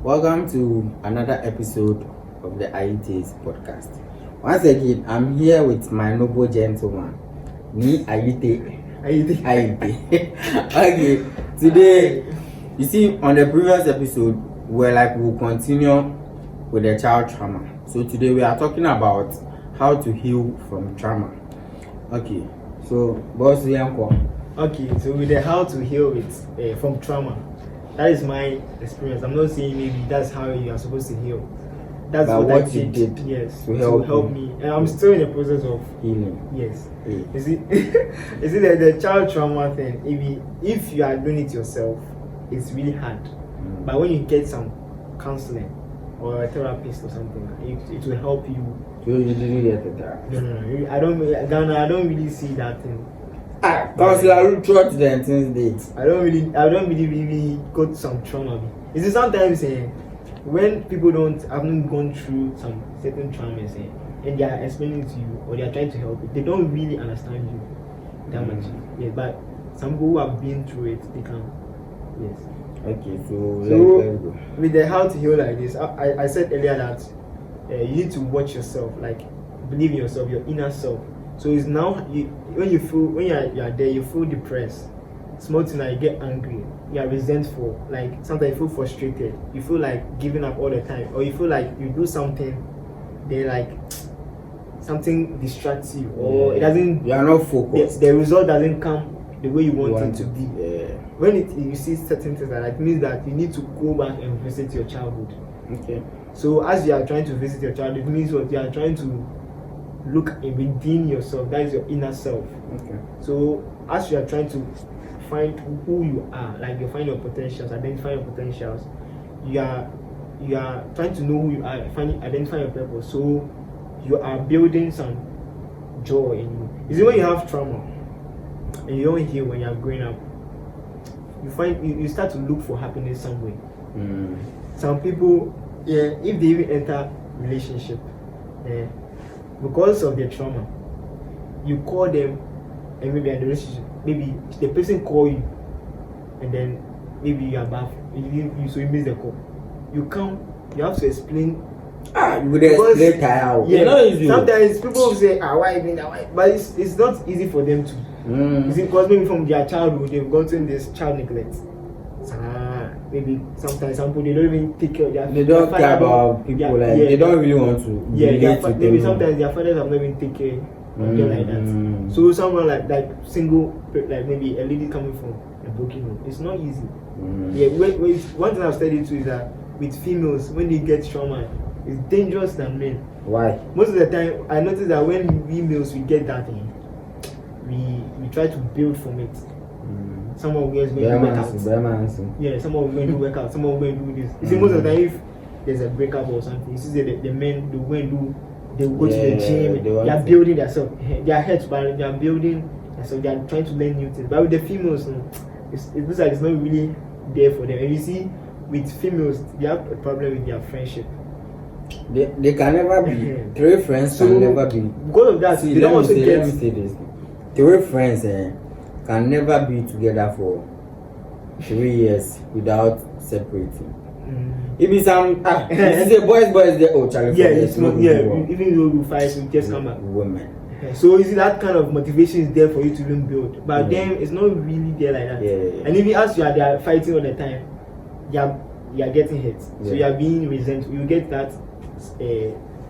Welcome to another episode of the IET's podcast. Once again, I'm here with my noble gentleman, me Ayite. Okay, today, you see, on the previous episode, we'll continue with the child trauma. So today we are talking about how to heal from trauma. Okay, so boss Yanko. Okay, so with the how to heal it from trauma, that is my experience. I'm not saying maybe that's how you are supposed to heal. That's but what I you did. Yes, to help me. And I'm still in the process of healing. Yes. Yeah. You see, the child trauma thing. If you are doing it yourself, it's really hard. But when you get some counseling or a therapist or something, it will help you. So you didn't get it there? No. I don't really see that thing. Counselor throughout the entire date. I don't really got some trauma. You see, sometimes when people haven't gone through some certain traumas and they are explaining to you or they are trying to help you, they don't really understand you that much. Yeah, but some people who have been through it, they can. Yes. Okay, so with the how to heal like this, I said earlier that you need to watch yourself, like believe in yourself, your inner self. So it's now when you are there, you feel depressed. Small thing like you get angry, you are resentful, like sometimes you feel frustrated, you feel like giving up all the time, or you feel like you do something, they like something distracts you, or it doesn't. You are not focused. The result doesn't come the way you want it to be. Yeah. When you see certain things like that, it means that you need to go back and visit your childhood. Okay. So as you are trying to visit your childhood, it means what you are trying to look within yourself. That is your inner self. Okay. So as you are trying to find who you are, like you find your potentials, identify your potentials, you are trying to know who you are, identify your purpose. So you are building some joy in you. You see, when you have trauma and you don't heal when you are growing up, you start to look for happiness somewhere. Some people, if they even enter relationship, because of their trauma, you call them and maybe in the relationship, maybe the person call you and then maybe you are back, so you miss the call. You come, you have to explain. You would explain how. Yeah, sometimes people will say, why you doing that? But it's not easy for them to. You see, because maybe from their childhood they've gotten this child neglect. Maybe sometimes some people they don't even take care of their. They don't care about people they don't really want to. Maybe sometimes their fathers have not even taken care of them like that. So someone like single, like maybe a lady coming from a broken home, it's not easy. Yeah, one thing I've studied too is that with females, when they get trauma, it's dangerous than men. Why? Most of the time, I notice that when we males we get that thing, we try to build from it. Someone will go and work out. Yeah, someone will go and do workout. Someone will go and do this. You see, most of the time, if there's a breakup or something, you see the men, they will go to the gym. They are building themselves. They are heads, but they are building, and so they are trying to learn new things. But with the females, it looks like it's not really there for them. And you see, with females, they have a problem with their friendship. They can never be. Three friends can never be. Because of that, see, they don't also get. Let me say this. Three friends can never be together for 3 years without separating. If it's this is a boys there. Oh, Charlie. Yeah, it's not. Yeah, even though you fight, you just come back. Women. So you see that kind of motivation is there for you to even build, but then it's not really there like that. Yeah. And even as you are there fighting all the time, you are getting hit. So you are being resentful. You get that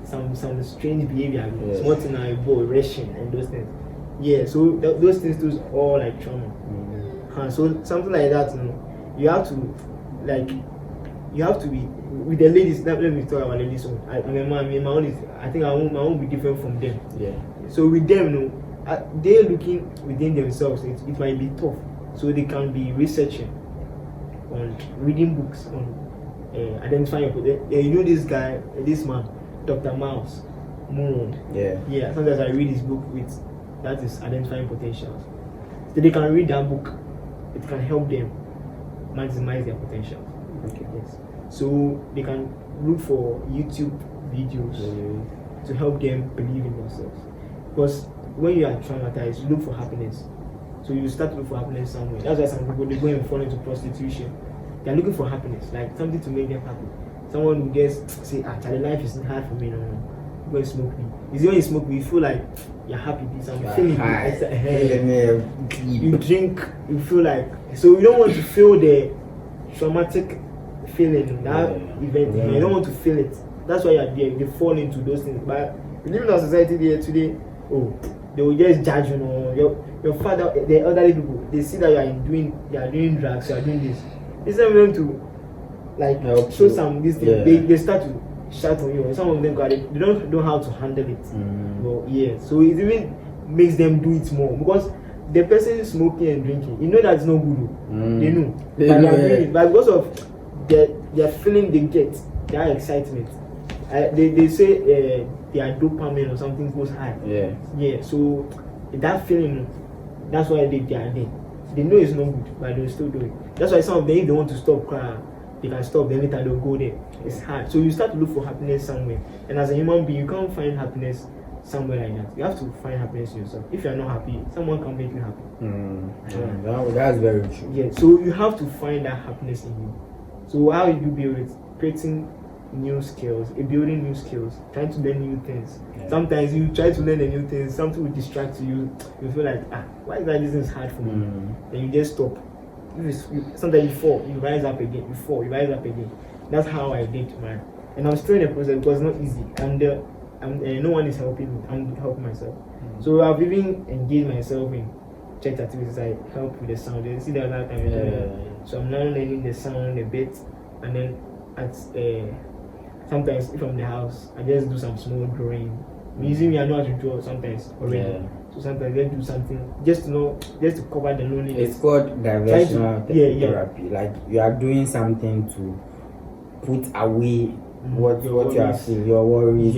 some strange behavior, small thing like aggression and those things. Yeah, so those things those all like trauma. So something like that, you have to be with the ladies. Let me talk about ladies. My own is, I think my own will be different from them. Yeah. So with them, they're looking within themselves. It might be tough, so they can be researching on reading books on identifying this guy, this man, Dr. Miles Moon. Yeah. Sometimes I read his book that is identifying potentials. So they can read that book. It can help them maximize their potentials. Okay. Yes. So they can look for YouTube videos to help them believe in themselves. Because when you are traumatized, you look for happiness. So you start to look for happiness somewhere. That's why some people they go and fall into prostitution. they're looking for happiness, like something to make them happy. Someone who just say, Charlie, life is not hard for me, no. Go and smoke weed. It's when you smoke weed, you feel like you're happy, feeling good. You drink, you feel like, so you don't want to feel the traumatic feeling, that event. You don't want to feel it. That's why you're there. You fall into those things. But we live in our society there today, they will just judge you know. Your father, the elderly people, they see that you are doing drugs, you are doing this. Instead of them to like show some this thing, they start to shout on you. Some of them they don't know how to handle it. But so it even makes them do it more, because the person smoking and drinking, you know that's not good. They know. But because of their feeling they get, their excitement, they say their dopamine or something goes high. So that feeling, that's why they are there. They know it's not good, but they'll still do it. That's why some of them, if they want to stop crying, they can stop. Then later they'll go there. It's hard. So you start to look for happiness somewhere. And as a human being, you can't find happiness somewhere like that. You have to find happiness in yourself. If you're not happy, someone can make you happy. That's very true. So you have to find that happiness in you. So how you build it? Creating new skills, building new skills, trying to learn new things. Sometimes you try to learn a new thing, something will distract you. You feel like, why is that this is hard for me? Then you just stop. Sometimes you fall, you rise up again. You fall, you rise up again. That's how I did, man. And I'm still in the process because it's not easy. And no one is helping me. I'm helping myself. So I've even engaged myself in church activities. I help with the sound. You see the other time. So I'm now learning the sound a bit, and then sometimes if I'm in the house, I just do some small drawing. Usually I know how to draw sometimes already. So sometimes I do something just to cover the loneliness. It's called diversional therapy. Like you are doing something to put away what you are feeling, your worries.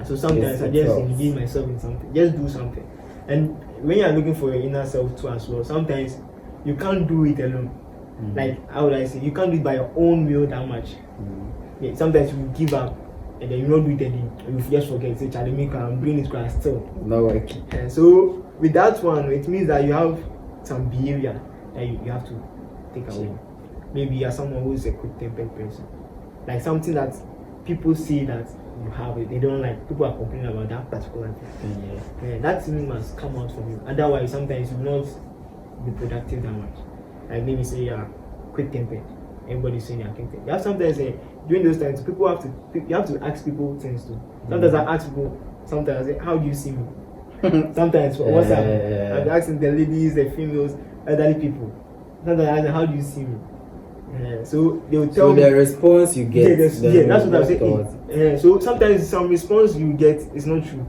So sometimes I just engage myself in something. Just do something. And when you are looking for your inner self too as well, sometimes you can't do it alone. Like how would I say, you can't do it by your own will that much. Sometimes you give up and then you don't do it again. You just forget. Say, Charlie, I'm doing it class still. No working. So with that one, it means that you have some behavior that you have to take away. Maybe you are someone who is a quick-tempered person. Like something that people see that you have it, they don't like. People are complaining about that particular thing. That thing must come out from you. Otherwise, sometimes you will not be productive that much. Like maybe say you are quick-tempered. Everybody's saying you are quick-tempered. You have sometimes during those times, you have to ask people things too. Sometimes I ask people. Sometimes I say, "How do you see me?" Sometimes what's up? I'm asking the ladies, the females, elderly people. Sometimes I ask them, "How do you see me?" So they will tell me. The response you get. That's what I'm saying. So sometimes some response you get is not true.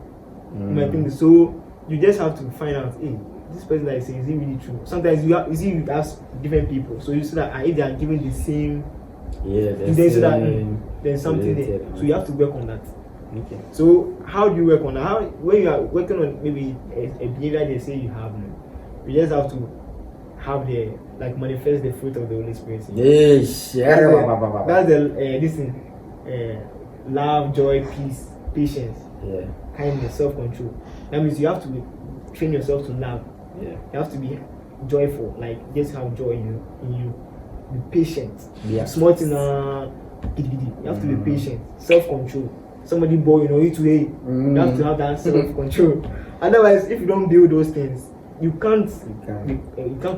You might think so. You just have to find out. This person that is saying, is it really true? Sometimes you ask different people, so you see that if they are giving the same, there's something there. So you have to work on that. Okay. So how do you work on that? When you are working on maybe a behavior they say you have, you just have to have manifest the fruit of the Holy Spirit. Yes. That's this thing. Love, joy, peace, patience, kindness, self-control. That means you have to train yourself to love. You have to be joyful, like just have joy in you. Be patient. Small thing, you have to be patient. Self-control. Somebody boy, you today. You have to have that self-control. Otherwise, if you don't build those things, you can't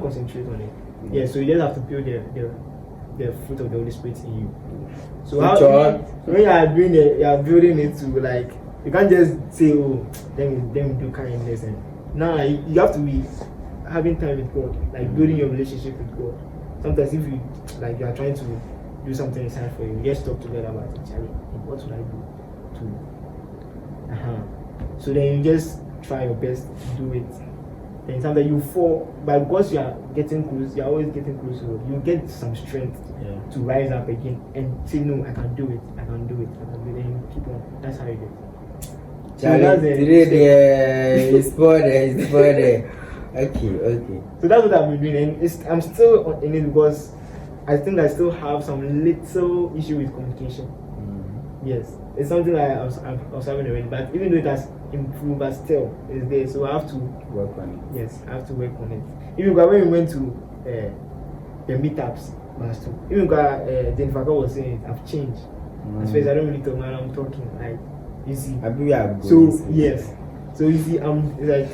concentrate on it. So you just have to build the fruit of the Holy Spirit in you. So when you are building it to like, you can't just say, then we do kindness and you have to be having time with God, like building your relationship with God. Sometimes if you are trying to do something inside for you, just talk together about it. Charlie, what should I do? So then you just try your best to do it. Then sometimes you fall, but because you are getting close, you are always getting closer. You get some strength to rise up again and say, no, I can do it. I can do it. And you keep on. That's how you do it. It's for there. Okay. So that's what I've been doing, and I'm still in it because I think I still have some little issue with communication. Yes, it's something I was having already, but even though it has improved, but still it's there. So I have to work on it. Yes, I have to work on it. Even when we went to the meetups, That's true. Even then Faka was saying I've changed. As far as I don't really talk when I'm talking, like you see. So yes. So you see, it's like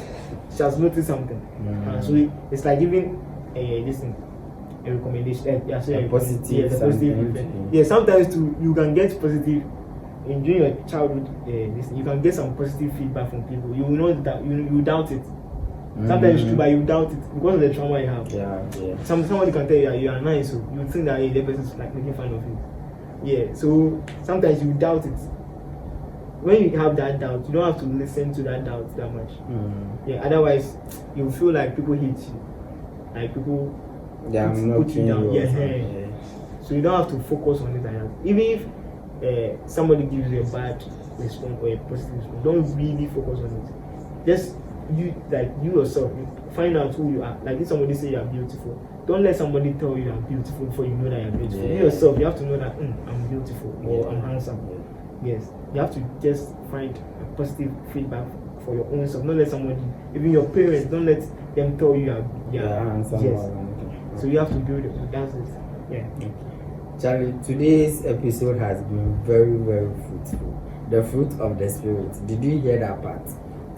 she has noticed something. So it's like giving this thing, a recommendation. A positive. Sometimes too, you can get positive during your childhood. You can get some positive feedback from people. You will know that you doubt it. Sometimes it's true, but you doubt it because of the trauma you have. Yeah. Somebody can tell you are nice, so you think that the person is like making fun of you. Yeah. So sometimes you doubt it. When you have that doubt, you don't have to listen to that doubt that much. Yeah. Otherwise, you feel like people hate you, like people put you down. Yeah. So you don't have to focus on it like that. Even if somebody gives you a bad response or a positive response, don't really focus on it. Just you yourself, you find out who you are. Like if somebody say you are beautiful, don't let somebody tell you are beautiful before you know that you are beautiful. You yourself, you have to know that I'm beautiful or I'm handsome. Yes, you have to just find a positive feedback for your own self. Don't let somebody, even your parents, don't let them tell you you are handsome. Yes. So you have to build it. That's it. Yeah. Charlie, today's episode has been very, very fruitful. The fruit of the spirit. Did you hear that part?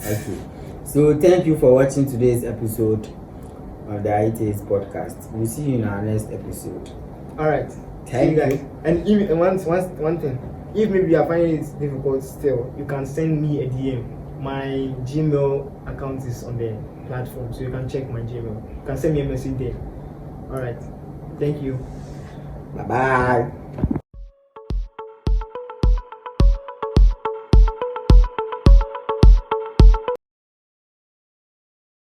Okay. So thank you for watching today's episode of the ITS podcast. We'll see you in our next episode. Alright. Thank you guys. And even one thing. If maybe you are finding it difficult still, you can send me a DM. My Gmail account is on the platform, so you can check my Gmail. You can send me a message there. Alright. Thank you. Bye-bye.